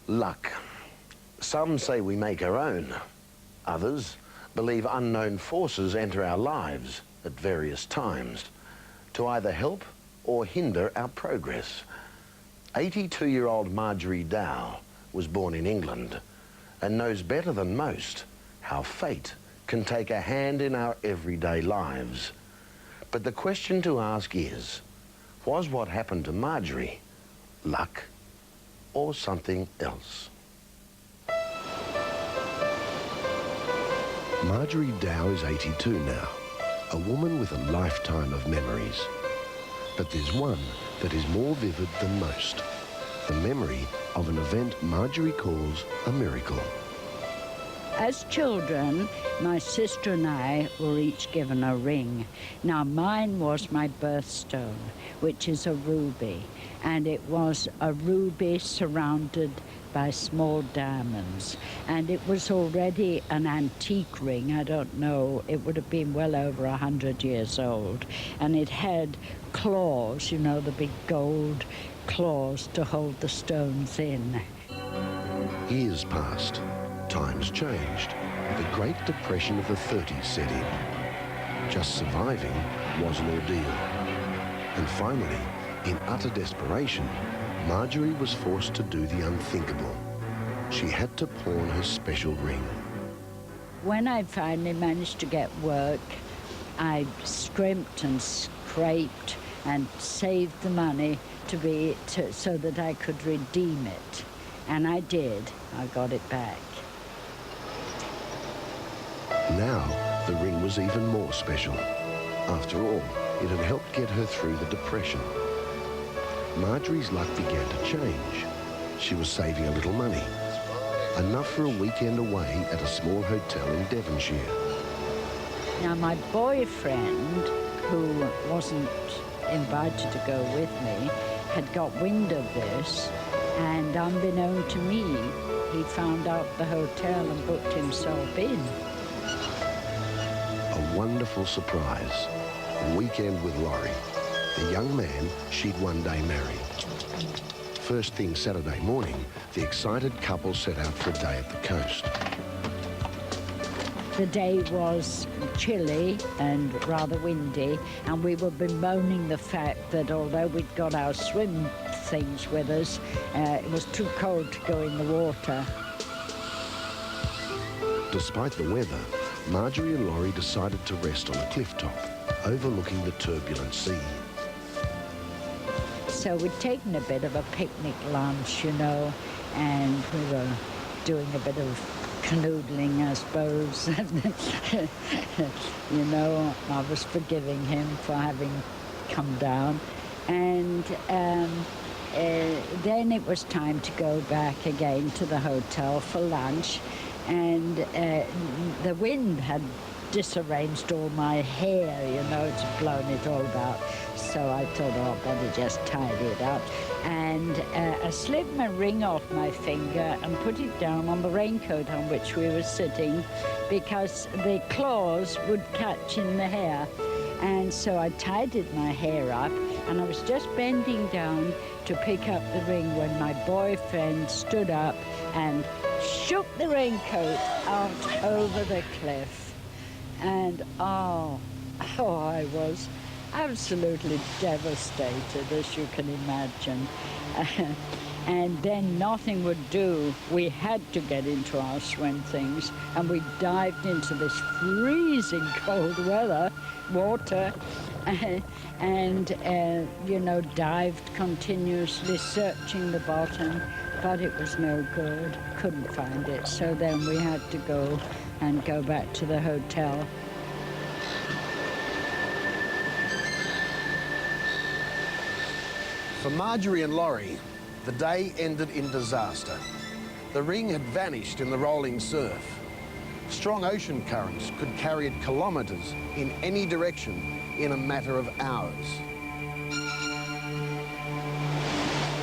Luck. Some say we make our own. Others believe unknown forces enter our lives at various times to either help or hinder our progress. 82-year-old Marjorie Dow was born in England and knows better than most how fate can take a hand in our everyday lives. But the question to ask is, was what happened to Marjorie luck or something else? Marjorie Dow is 82 now, a woman with a lifetime of memories. But there's one that is more vivid than most, the memory of an event Marjorie calls a miracle. As children, my sister and I were each given a ring. Now, mine was my birthstone, which is a ruby, and it was a ruby surrounded by small diamonds. And it was already an antique ring. I don't know, it would have been well over 100 years old. And it had claws, you know, the big gold claws to hold the stones in. Years passed. Times changed. The Great Depression of the 30s set in. Just surviving was an ordeal. And finally, in utter desperation, Marjorie was forced to do the unthinkable. She had to pawn her special ring. When I finally managed to get work, I scrimped and scraped and saved the money so that I could redeem it. And I did. I got it back. Now, the ring was even more special. After all, it had helped get her through the Depression. Marjorie's luck began to change. She was saving a little money, enough for a weekend away at a small hotel in Devonshire. Now, my boyfriend, who wasn't invited to go with me, had got wind of this, and unbeknown to me, he found out the hotel and booked himself in. A wonderful surprise. A weekend with Laurie, the young man she'd one day marry. First thing Saturday morning, the excited couple set out for a day at the coast. The day was chilly and rather windy, and we were bemoaning the fact that although we'd got our swim things with us, it was too cold to go in the water. Despite the weather, Marjorie and Laurie decided to rest on a cliff top, overlooking the turbulent sea. So we'd taken a bit of a picnic lunch, you know, and we were doing a bit of canoodling, I suppose. You know, I was forgiving him for having come down. And then it was time to go back again to the hotel for lunch. And the wind had disarranged all my hair, you know, it's blown it all about. So I thought, oh, I'd better just tidy it up. And I slipped my ring off my finger and put it down on the raincoat on which we were sitting because the claws would catch in the hair. And so I tidied my hair up, and I was just bending down to pick up the ring when my boyfriend stood up and shook the raincoat out over the cliff. And I was absolutely devastated, as you can imagine. And then nothing would do. We had to get into our swim things, and we dived into this freezing cold water, and you know, dived continuously, searching the bottom, but it was no good. Couldn't find it. So then we had to go back to the hotel. For Marjorie and Laurie, the day ended in disaster. The ring had vanished in the rolling surf. Strong ocean currents could carry it kilometres in any direction in a matter of hours.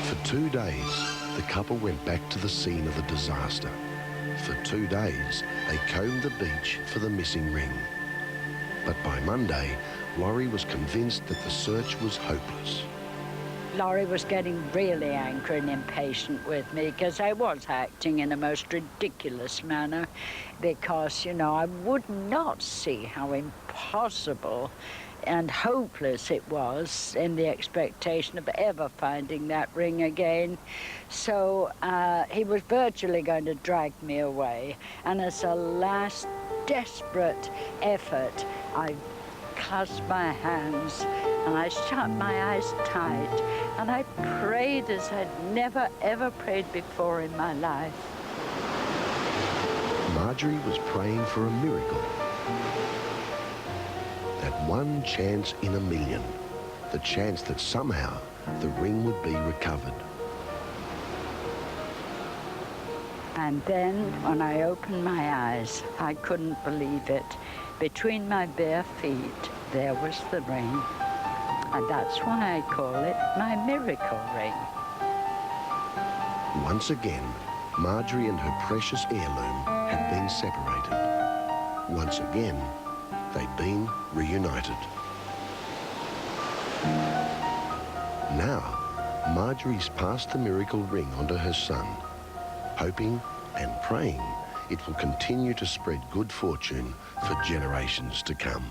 For 2 days, the couple went back to the scene of the disaster. For 2 days, they combed the beach for the missing ring. But by Monday, Laurie was convinced that the search was hopeless. Laurie was getting really angry and impatient with me because I was acting in a most ridiculous manner because, you know, I would not see how impossible and hopeless it was in the expectation of ever finding that ring again. So he was virtually going to drag me away, and as a last desperate effort, I clasped my hands and I shut my eyes tight and I prayed as I'd never ever prayed before in my life. Marjorie was praying for a miracle. That one chance in a million, the chance that somehow the ring would be recovered. And then when I opened my eyes, I couldn't believe it. Between my bare feet, there was the ring. And that's why I call it my miracle ring. Once again, Marjorie and her precious heirloom had been separated. Once again, they'd been reunited. Now, Marjorie's passed the miracle ring onto her son, hoping and praying it will continue to spread good fortune for generations to come.